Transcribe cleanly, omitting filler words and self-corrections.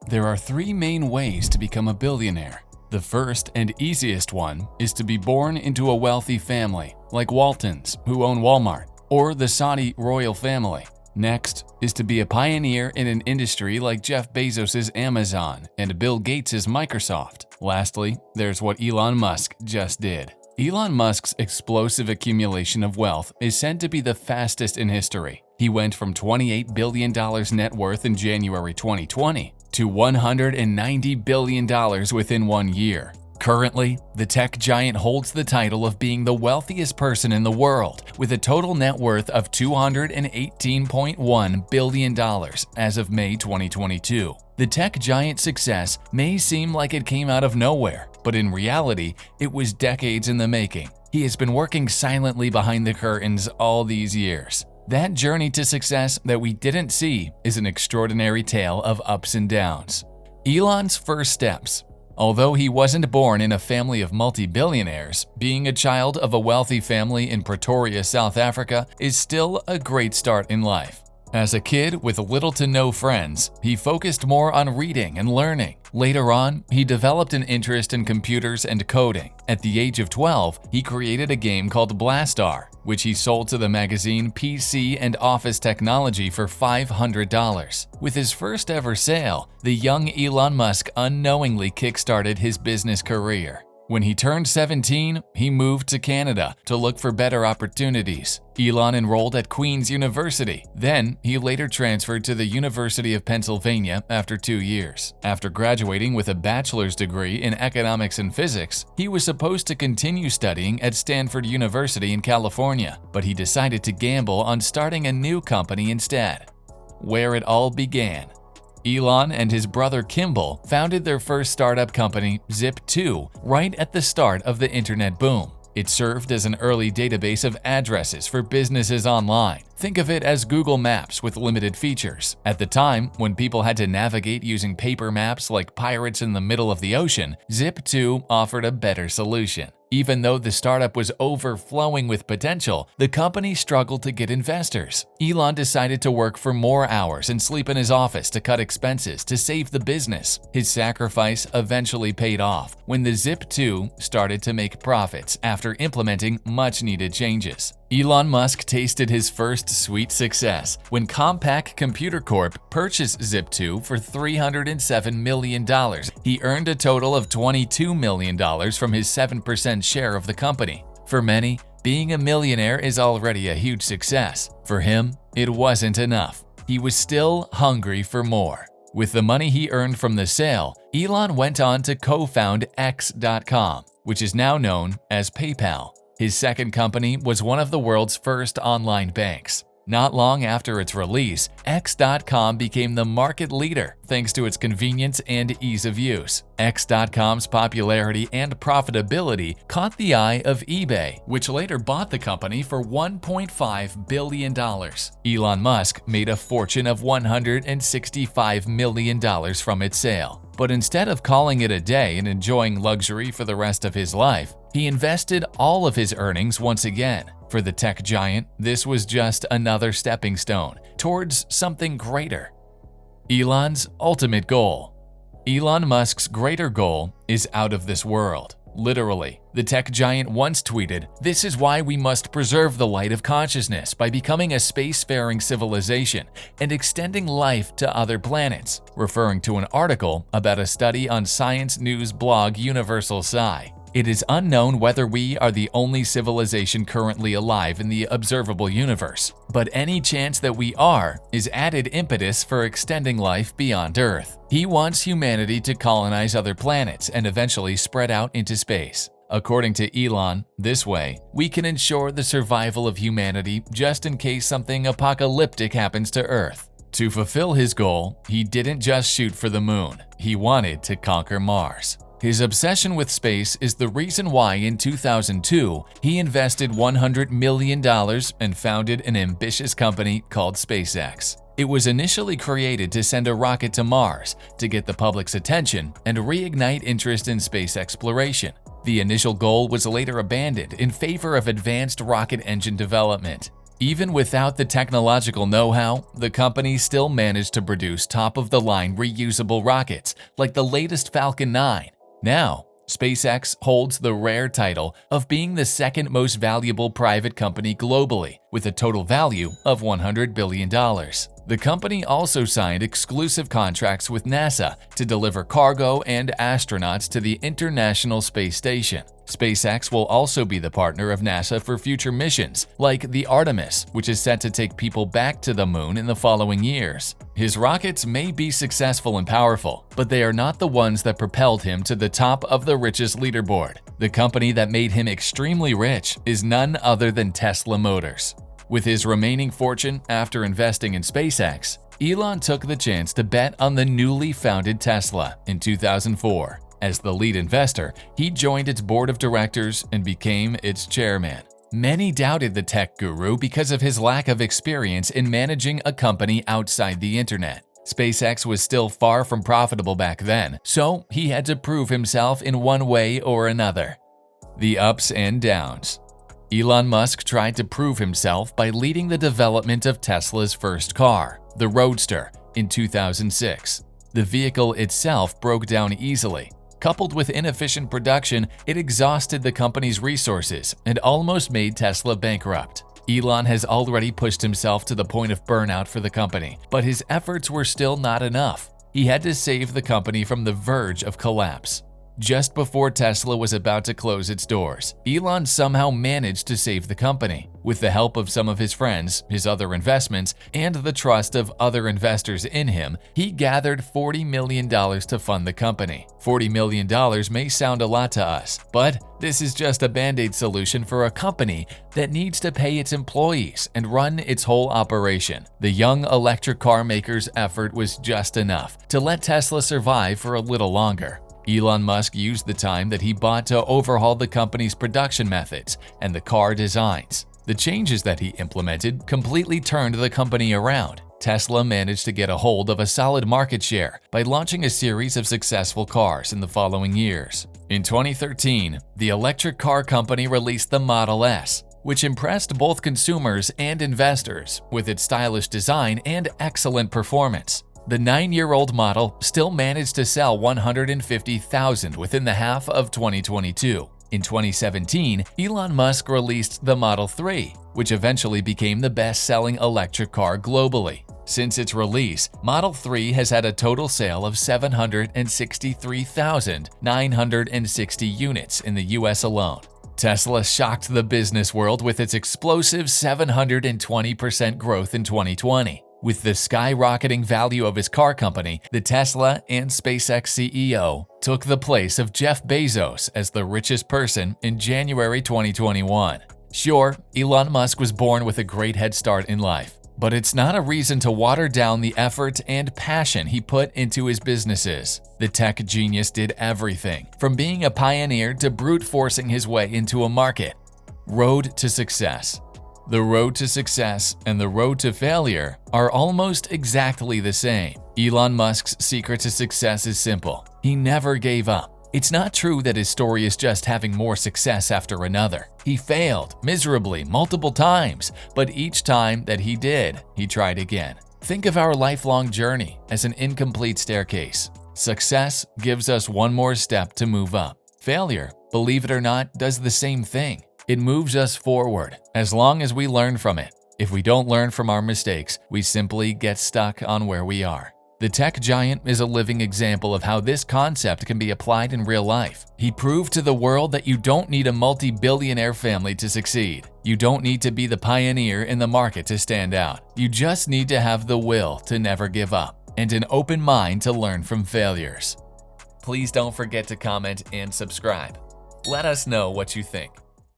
There are three main ways to become a billionaire. The first and easiest one is to be born into a wealthy family, like Waltons, who own Walmart, or the Saudi royal family. Next is to be a pioneer in an industry like Jeff Bezos' Amazon and Bill Gates' Microsoft. Lastly, there's what Elon Musk just did. Elon Musk's explosive accumulation of wealth is said to be the fastest in history. He went from $28 billion net worth in January 2020 to $190 billion within 1 year. Currently, the tech giant holds the title of being the wealthiest person in the world, with a total net worth of $218.1 billion as of May 2022. The tech giant's success may seem like it came out of nowhere, but in reality, it was decades in the making. He has been working silently behind the curtains all these years. That journey to success that we didn't see is an extraordinary tale of ups and downs. Elon's first steps. Although he wasn't born in a family of multi-billionaires, being a child of a wealthy family in Pretoria, South Africa is still a great start in life. As a kid with little to no friends, he focused more on reading and learning. Later on, he developed an interest in computers and coding. At the age of 12, he created a game called Blastar, which he sold to the magazine PC and Office Technology for $500. With his first ever sale, the young Elon Musk unknowingly kickstarted his business career. When he turned 17, he moved to Canada to look for better opportunities. Elon enrolled at Queen's University. Then, he later transferred to the University of Pennsylvania after 2 years. After graduating with a bachelor's degree in economics and physics, he was supposed to continue studying at Stanford University in California, but he decided to gamble on starting a new company instead. Where it all began. Elon and his brother Kimball founded their first startup company, Zip2, right at the start of the internet boom. It served as an early database of addresses for businesses online. Think of it as Google Maps with limited features. At the time, when people had to navigate using paper maps like pirates in the middle of the ocean, Zip2 offered a better solution. Even though the startup was overflowing with potential, the company struggled to get investors. Elon decided to work for more hours and sleep in his office to cut expenses to save the business. His sacrifice eventually paid off when the Zip2 started to make profits after implementing much-needed changes. Elon Musk tasted his first sweet success when Compaq Computer Corp purchased Zip2 for $307 million. He earned a total of $22 million from his 7% share of the company. For many, being a millionaire is already a huge success. For him, it wasn't enough. He was still hungry for more. With the money he earned from the sale, Elon went on to co-found X.com, which is now known as PayPal. His second company was one of the world's first online banks. Not long after its release, X.com became the market leader thanks to its convenience and ease of use. X.com's popularity and profitability caught the eye of eBay, which later bought the company for $1.5 billion. Elon Musk made a fortune of $165 million from its sale. But instead of calling it a day and enjoying luxury for the rest of his life, he invested all of his earnings once again. For the tech giant, this was just another stepping stone towards something greater. Elon's ultimate goal. Elon Musk's greater goal is out of this world. Literally, the tech giant once tweeted, "This is why we must preserve the light of consciousness by becoming a spacefaring civilization and extending life to other planets," referring to an article about a study on science news blog Universal Sci. It is unknown whether we are the only civilization currently alive in the observable universe, but any chance that we are is added impetus for extending life beyond Earth. He wants humanity to colonize other planets and eventually spread out into space. According to Elon, this way, we can ensure the survival of humanity just in case something apocalyptic happens to Earth. To fulfill his goal, he didn't just shoot for the moon, he wanted to conquer Mars. His obsession with space is the reason why in 2002 he invested $100 million and founded an ambitious company called SpaceX. It was initially created to send a rocket to Mars to get the public's attention and reignite interest in space exploration. The initial goal was later abandoned in favor of advanced rocket engine development. Even without the technological know-how, the company still managed to produce top-of-the-line reusable rockets like the latest Falcon 9. Now, SpaceX holds the rare title of being the second most valuable private company globally, with a total value of $100 billion. The company also signed exclusive contracts with NASA to deliver cargo and astronauts to the International Space Station. SpaceX will also be the partner of NASA for future missions, like the Artemis, which is set to take people back to the moon in the following years. His rockets may be successful and powerful, but they are not the ones that propelled him to the top of the richest leaderboard. The company that made him extremely rich is none other than Tesla Motors. With his remaining fortune after investing in SpaceX, Elon took the chance to bet on the newly founded Tesla in 2004. As the lead investor, he joined its board of directors and became its chairman. Many doubted the tech guru because of his lack of experience in managing a company outside the internet. SpaceX was still far from profitable back then, so he had to prove himself in one way or another. The ups and downs. Elon Musk tried to prove himself by leading the development of Tesla's first car, the Roadster, in 2006. The vehicle itself broke down easily. Coupled with inefficient production, it exhausted the company's resources and almost made Tesla bankrupt. Elon has already pushed himself to the point of burnout for the company, but his efforts were still not enough. He had to save the company from the verge of collapse. Just before Tesla was about to close its doors, Elon somehow managed to save the company. With the help of some of his friends, his other investments, and the trust of other investors in him, he gathered $40 million to fund the company. $40 million may sound a lot to us, but this is just a band-aid solution for a company that needs to pay its employees and run its whole operation. The young electric car maker's effort was just enough to let Tesla survive for a little longer. Elon Musk used the time that he bought to overhaul the company's production methods and the car designs. The changes that he implemented completely turned the company around. Tesla managed to get a hold of a solid market share by launching a series of successful cars in the following years. In 2013, the electric car company released the Model S, which impressed both consumers and investors with its stylish design and excellent performance. The 9-year-old model still managed to sell 150,000 within the half of 2022. In 2017, Elon Musk released the Model 3, which eventually became the best-selling electric car globally. Since its release, Model 3 has had a total sale of 763,960 units in the US alone. Tesla shocked the business world with its explosive 720% growth in 2020. With the skyrocketing value of his car company, the Tesla and SpaceX CEO took the place of Jeff Bezos as the richest person in January 2021. Sure, Elon Musk was born with a great head start in life, but it's not a reason to water down the effort and passion he put into his businesses. The tech genius did everything, from being a pioneer to brute forcing his way into a market. Road to success. The road to success and the road to failure are almost exactly the same. Elon Musk's secret to success is simple. He never gave up. It's not true that his story is just having more success after another. He failed miserably multiple times, but each time that he did, he tried again. Think of our lifelong journey as an incomplete staircase. Success gives us one more step to move up. Failure, believe it or not, does the same thing. It moves us forward, as long as we learn from it. If we don't learn from our mistakes, we simply get stuck on where we are. The tech giant is a living example of how this concept can be applied in real life. He proved to the world that you don't need a multi-billionaire family to succeed. You don't need to be the pioneer in the market to stand out. You just need to have the will to never give up and an open mind to learn from failures. Please don't forget to comment and subscribe. Let us know what you think.